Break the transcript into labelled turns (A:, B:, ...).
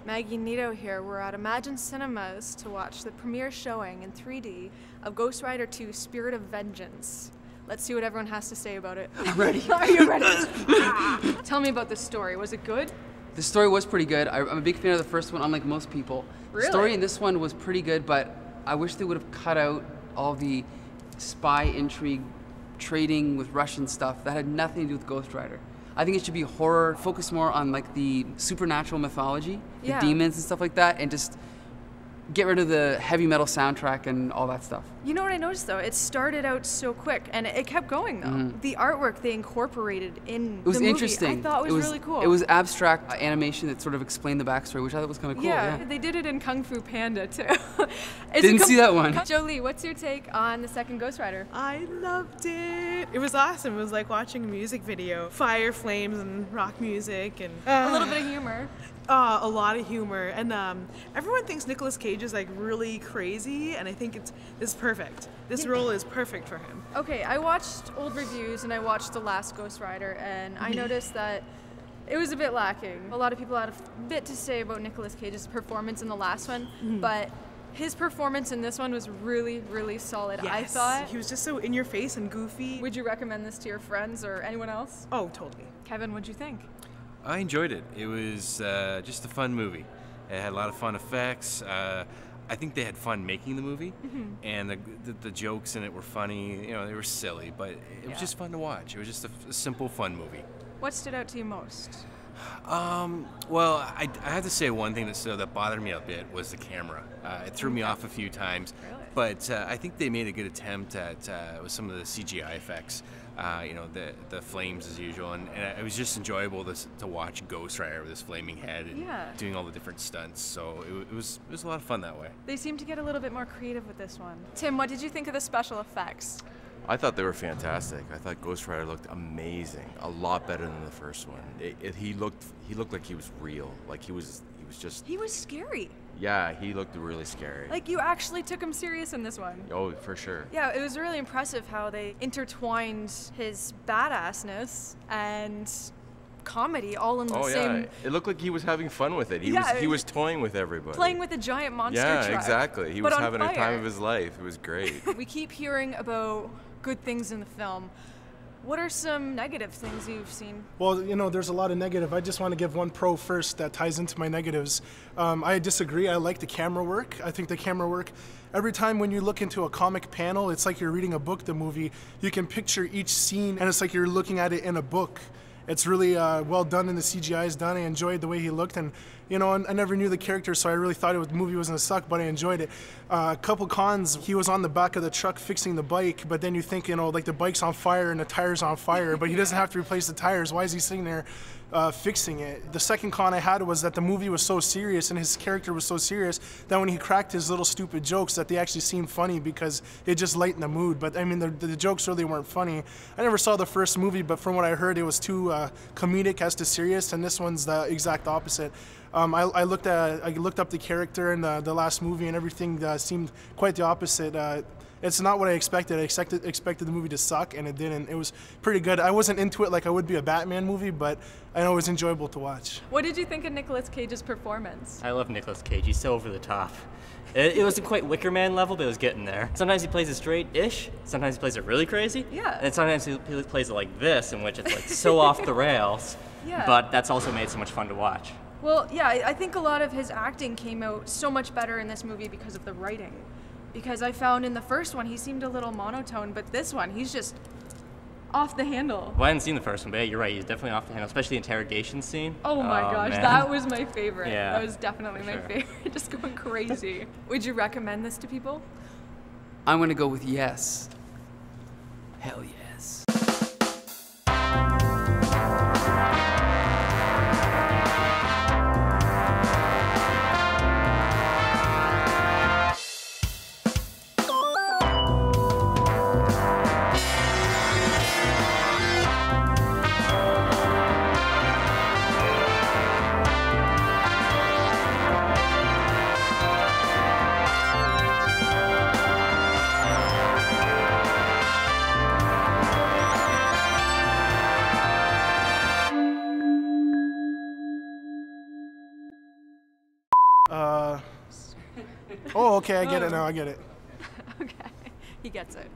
A: Maggie-Neato here. We're at Imagine Cinemas to watch the premiere showing in 3D of Ghost Rider 2: Spirit of Vengeance. Let's see what everyone has to say about it.
B: I'm ready.
A: Are you ready? Tell me about the story. Was it good?
B: The story was pretty good. I'm a big fan of the first one, unlike most people.
A: Really?
B: The story in this one was pretty good, but I wish they would have cut out all the spy intrigue, trading with Russian stuff that had nothing to do with Ghost Rider. I think it should be horror, focus more on like the supernatural mythology, the demons and stuff like that, and just get rid of the heavy metal soundtrack and all that stuff.
A: You know what I noticed though? It started out so quick and it kept going though. The artwork they incorporated in
B: It was
A: the movie,
B: interesting.
A: I thought it was really cool.
B: It was abstract animation that sort of explained the backstory, which I thought was kind of cool.
A: Yeah, they did it in Kung Fu Panda too.
B: Didn't see that one.
A: Jolie, what's your take on the second Ghost Rider?
C: I loved it. It was awesome. It was like watching a music video. Fire, flames, and rock music, and
A: A little bit of humor.
C: a lot of humor. And everyone thinks Nicolas Cage is like really crazy, and I think it's perfect. This role is perfect for him.
A: Okay, I watched old reviews and I watched the last Ghost Rider, and I noticed that it was a bit lacking. A lot of people had a bit to say about Nicolas Cage's performance in the last one, but his performance in this one was really, really solid.
C: Yes.
A: I thought.
C: He was just so in your face and goofy.
A: Would you recommend this to your friends or anyone else?
C: Oh, totally.
A: Kevin, what'd you think?
D: I enjoyed it. It was just a fun movie. It had a lot of fun effects. I think they had fun making the movie, and the jokes in it were funny. You know, they were silly, but it was just fun to watch. It was just a simple, fun movie.
A: What stood out to you most?
D: Well, I have to say one thing that bothered me a bit was the camera. It threw me off a few times, but I think they made a good attempt at with some of the CGI effects. You know, the flames as usual, and it was just enjoyable to watch Ghost Rider with his flaming head and doing all the different stunts. So it was a lot of fun that way.
A: They seem to get a little bit more creative with this one. Tim, what did you think of the special effects?
E: I thought they were fantastic. I thought Ghost Rider looked amazing, a lot better than the first one. He looked like he was real, like he was just.
A: He was scary.
E: Yeah, he looked really scary.
A: Like you actually took him serious in this one.
E: Oh, for sure.
A: Yeah, it was really impressive how they intertwined his badassness and comedy all in the same.
E: Yeah, it looked like he was having fun with it. He was toying with everybody.
A: Playing with a giant monster truck.
E: Yeah, exactly. He was having a time of his life. It was great.
A: We keep hearing about good things in the film. What are some negative things you've seen?
F: Well, you know, there's a lot of negative. I just want to give one pro first that ties into my negatives. I disagree. I like the camera work. I think the camera work, every time when you look into a comic panel, it's like you're reading a book, the movie. You can picture each scene, and it's like you're looking at it in a book. It's really well done, and the CGI is done. I enjoyed the way he looked, and you know, I never knew the character, so I really thought the movie was gonna suck, but I enjoyed it. A couple cons, he was on the back of the truck fixing the bike, but then you think, you know, like the bike's on fire and the tire's on fire, but he doesn't have to replace the tires. Why is he sitting there fixing it? The second con I had was that the movie was so serious and his character was so serious that when he cracked his little stupid jokes that they actually seemed funny because it just lightened the mood. But I mean, the jokes really weren't funny. I never saw the first movie, but from what I heard, it was too comedic as to serious, and this one's the exact opposite. I looked up the character in the last movie, and everything seemed quite the opposite. It's not what I expected. I expected the movie to suck, and it didn't. It was pretty good. I wasn't into it like I would be a Batman movie, but I know it was enjoyable to watch.
A: What did you think of Nicolas Cage's performance?
G: I love Nicolas Cage. He's so over the top. It wasn't quite Wicker Man level, but it was getting there. Sometimes he plays it straight-ish. Sometimes he plays it really crazy.
A: Yeah.
G: And sometimes he plays it like this, in which it's like so off the rails.
A: Yeah.
G: But that's also made it so much fun to watch.
A: Well, yeah, I think a lot of his acting came out so much better in this movie because of the writing. Because I found in the first one he seemed a little monotone, but this one he's just off the handle.
G: Well, I hadn't seen the first one, but yeah, you're right. He's definitely off the handle, especially the interrogation scene.
A: Oh my gosh,
G: man.
A: that was my favorite.
G: Yeah,
A: that was definitely my favorite. Just going crazy. Would you recommend this to people?
B: I'm gonna go with yes. Hell yes.
F: Oh, okay, I get it now. I get it.
A: Okay, he gets it.